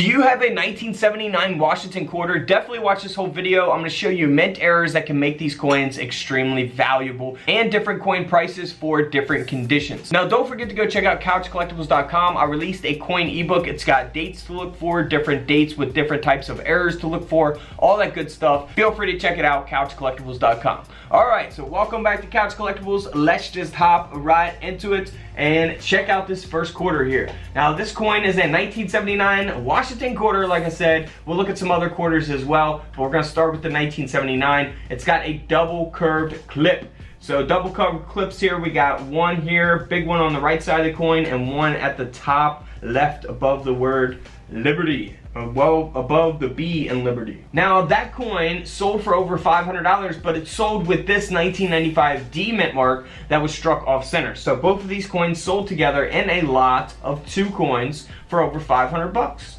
Do you have a 1979 Washington quarter? Definitely watch this whole video. I'm going to show you mint errors that can make these coins extremely valuable and different coin prices for different conditions. Now don't forget to go check out couchcollectibles.com. I released a coin ebook. It's got dates to look for, different dates with different types of errors to look for, all that good stuff. Feel free to check it out, couchcollectibles.com. Alright, so welcome back to Couch Collectibles. Let's just hop right into it and check out this first quarter here. Now this coin is a 1979 Washington quarter. Like I said, we'll look at some other quarters as well, but we're going to start with the 1979. It's got a double curved clip. So double curved clips here. We got one here, big one on the right side of the coin, and one at the top left above the word Liberty. Well, above the B in Liberty. Now that coin sold for over $500, but it sold with this 1995 D mint mark that was struck off center. So both of these coins sold together in a lot of 2 coins for over 500 bucks.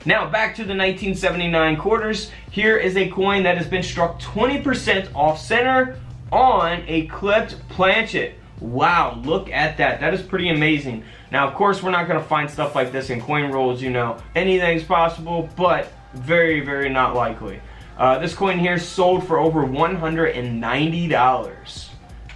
Now back to the 1979 quarters. Here is a coin that has been struck 20% off center on a clipped planchet. Wow, look at that. That is pretty amazing. Now, of course, we're not going to find stuff like this in coin rolls, you know. Anything's possible, but very, very not likely. This coin here sold for over $190.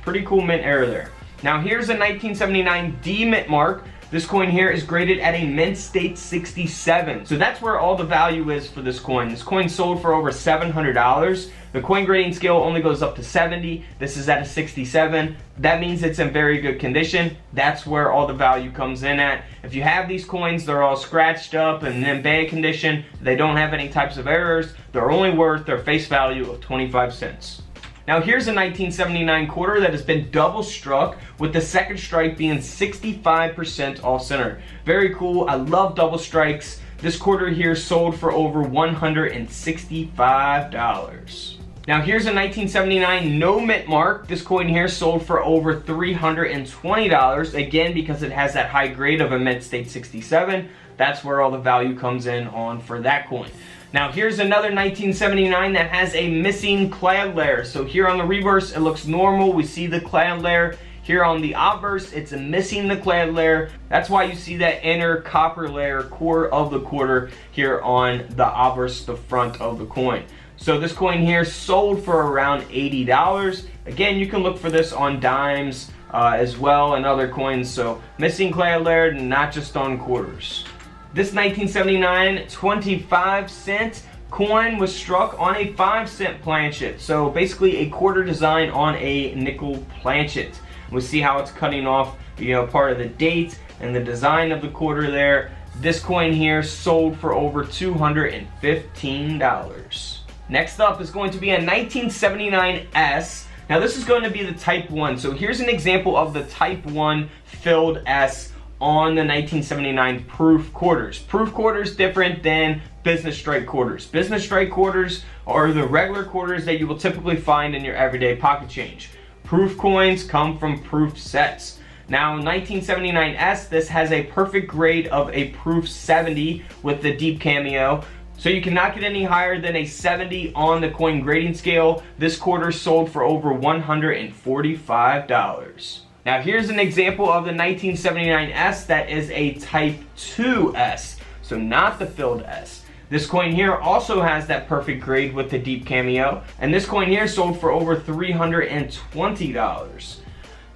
Pretty cool mint error there. Now, here's a 1979 D mint mark. This coin here is graded at a mint state 67. So that's where all the value is for this coin. This coin sold for over $700. The coin grading scale only goes up to 70. This is at a 67. That means it's in very good condition. That's where all the value comes in at. If you have these coins, they're all scratched up and in bad condition. They don't have any types of errors. They're only worth their face value of 25 cents. Now here's a 1979 quarter that has been double struck with the second strike being 65% off center. Very cool. I love double strikes. This quarter here sold for over $165. Now here's a 1979 no mint mark. This coin here sold for over $320. Again, because it has that high grade of a mint state 67. That's where all the value comes in on for that coin. Now here's another 1979 that has a missing clad layer. So here on the reverse, it looks normal. We see the clad layer. Here on the obverse, it's missing the clad layer. That's why you see that inner copper layer core of the quarter here on the obverse, the front of the coin. So this coin here sold for around $80. Again, you can look for this on dimes as well and other coins. So missing clad layer, not just on quarters. This 1979 25-cent coin was struck on a 5-cent planchet. So basically a quarter design on a nickel planchet. We see how it's cutting off, you know, part of the date and the design of the quarter there. This coin here sold for over $215. Next up is going to be a 1979 S. Now this is going to be the Type 1. So here's an example of the Type 1 filled S on the 1979 proof quarters. Proof quarters different than business strike quarters. Business strike quarters are the regular quarters that you will typically find in your everyday pocket change. Proof coins come from proof sets. Now 1979S, this has a perfect grade of a proof 70 with the deep cameo. So you cannot get any higher than a 70 on the coin grading scale. This quarter sold for over $145. Now here's an example of the 1979S that is a Type 2S, so not the filled S. This coin here also has that perfect grade with the deep cameo, and this coin here sold for over $320.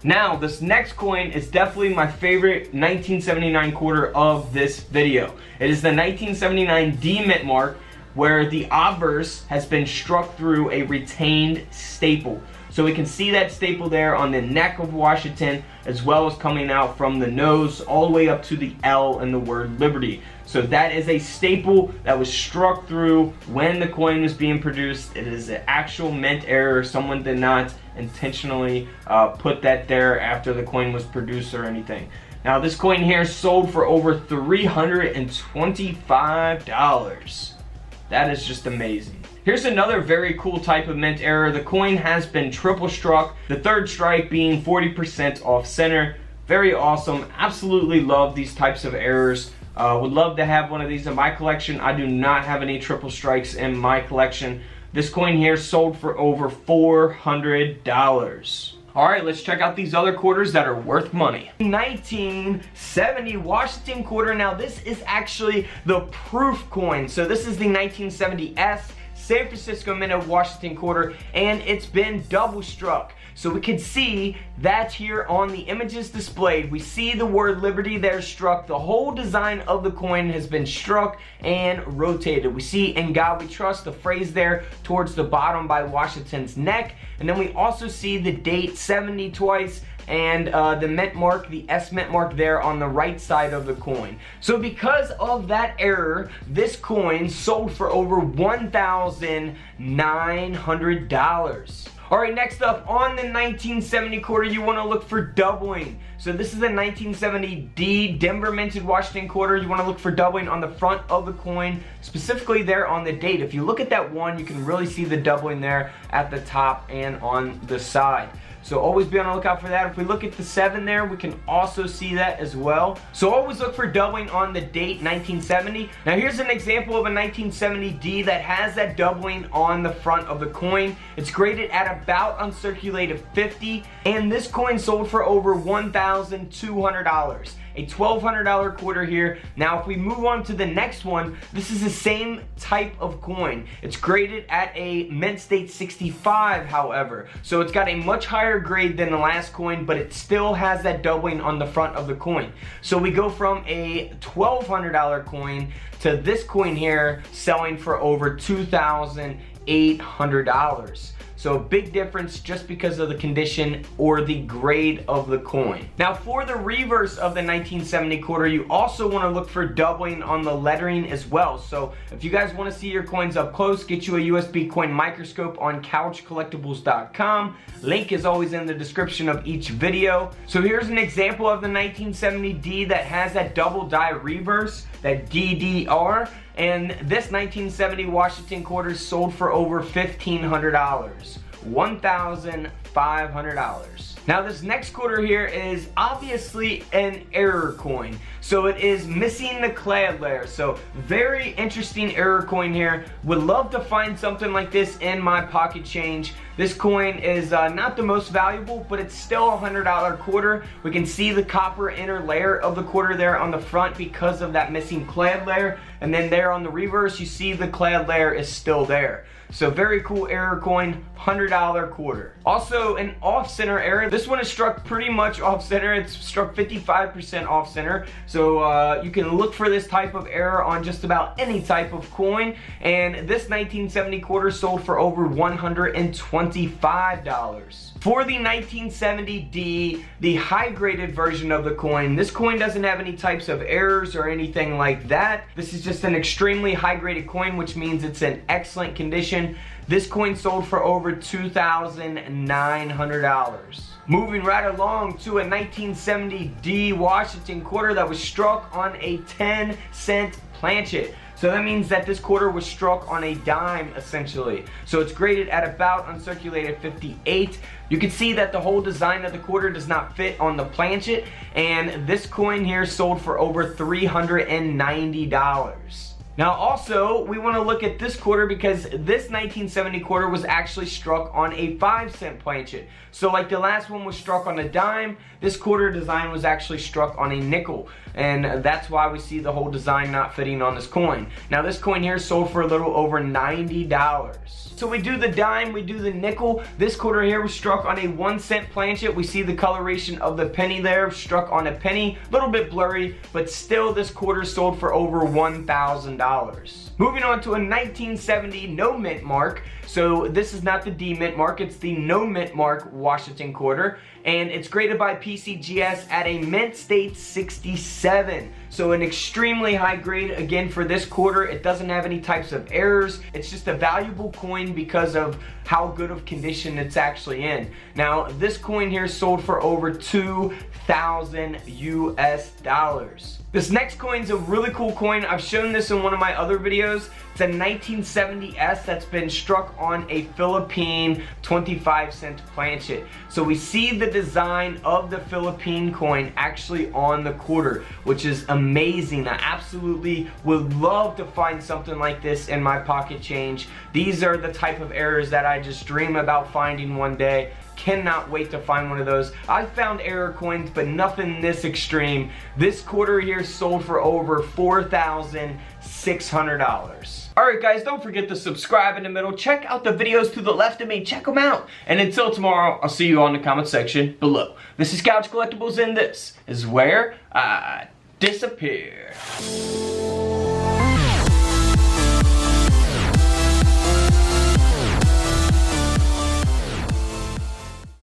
Now this next coin is definitely my favorite 1979 quarter of this video. It is the 1979 D mint mark where the obverse has been struck through a retained staple. So we can see that staple there on the neck of Washington, as well as coming out from the nose all the way up to the L in the word Liberty. So that is a staple that was struck through when the coin was being produced. It is an actual mint error. Someone did not intentionally put that there after the coin was produced or anything. Now this coin here sold for over $325. That is just amazing. Here's another very cool type of mint error. The coin has been triple struck, the third strike being 40% off center. Very awesome. Absolutely love these types of errors. Would love to have one of these in my collection. I do not have any triple strikes in my collection. This coin here sold for over $400. All right, let's check out these other quarters that are worth money. 1970 Washington quarter. Now this is actually the proof coin. So this is the 1970S San Francisco Mint of Washington quarter, and it's been double struck. So we can see that here on the images displayed, we see the word Liberty there struck. The whole design of the coin has been struck and rotated. We see "In God We Trust," the phrase there towards the bottom by Washington's neck. And then we also see the date 70 twice, and the mint mark, the S mint mark there on the right side of the coin. So because of that error, this coin sold for over $1,900. Alright, next up, on the 1970 quarter, you want to look for doubling. So this is the 1970D Denver Minted Washington quarter. You want to look for doubling on the front of the coin, specifically there on the date. If you look at that one, you can really see the doubling there at the top and on the side. So always be on the lookout for that. If we look at the 7 there, we can also see that as well. So always look for doubling on the date 1970. Now here's an example of a 1970D that has that doubling on the front of the coin. It's graded at about uncirculated 50, and this coin sold for over $1,200. A $1,200 quarter here. Now if we move on to the next one, this is the same type of coin. It's graded at a mint state 65, however. So it's got a much higher grade than the last coin, but it still has that doubling on the front of the coin. So we go from a $1,200 coin to this coin here selling for over $2,800. So a big difference just because of the condition or the grade of the coin. Now for the reverse of the 1970 quarter, you also want to look for doubling on the lettering as well. So if you guys want to see your coins up close, get you a USB coin microscope on couchcollectibles.com. Link is always in the description of each video. So here's an example of the 1970D that has that double die reverse, that DDR. And this 1970 Washington quarter sold for over $1,500. $1,500. Now this next quarter here is obviously an error coin. So it is missing the clad layer. So very interesting error coin here. Would love to find something like this in my pocket change. This coin is not the most valuable, but it's still a $100 quarter. We can see the copper inner layer of the quarter there on the front because of that missing clad layer. And then there on the reverse, you see the clad layer is still there. So very cool error coin, $100 quarter. Also an off-center error. This one is struck pretty much off-center. It's struck 55% off-center. So you can look for this type of error on just about any type of coin. And this 1970 quarter sold for over $125. For the 1970D, the high-graded version of the coin, this coin doesn't have any types of errors or anything like that. This is just an extremely high-graded coin, which means it's in excellent condition. This coin sold for over $2,900. Moving right along to a 1970D Washington quarter that was struck on a 10-cent planchet. So that means that this quarter was struck on a dime, essentially. So it's graded at about uncirculated 58. You can see that the whole design of the quarter does not fit on the planchet, and this coin here sold for over $390. Now also, we want to look at this quarter because this 1970 quarter was actually struck on a 5-cent planchet. So like the last one was struck on a dime, this quarter design was actually struck on a nickel. And that's why we see the whole design not fitting on this coin. Now this coin here sold for a little over $90. So we do the dime, we do the nickel. This quarter here was struck on a 1-cent planchet. We see the coloration of the penny there, struck on a penny. A little bit blurry, but still this quarter sold for over $1,000. Moving on to a 1970 no mint mark. So this is not the D mint mark, it's the no mint mark Washington quarter. And it's graded by PCGS at a mint state 67. So an extremely high grade again for this quarter. It doesn't have any types of errors. It's just a valuable coin because of how good of condition it's actually in. Now this coin here sold for over $2,000 US. This next coin is a really cool coin. I've shown this in one of my other videos. It's a 1970S that's been struck on a Philippine 25-cent planchet. So we see the design of the Philippine coin actually on the quarter, which is amazing. I absolutely would love to find something like this in my pocket change. These are the type of errors that I just dream about finding one day. Cannot wait to find one of those. I found error coins, but nothing this extreme. This quarter here sold for over $4,600. Alright guys, don't forget to subscribe in the middle. Check out the videos to the left of me. Check them out. And until tomorrow, I'll see you on the comment section below. This is Couch Collectibles, and this is where I disappear.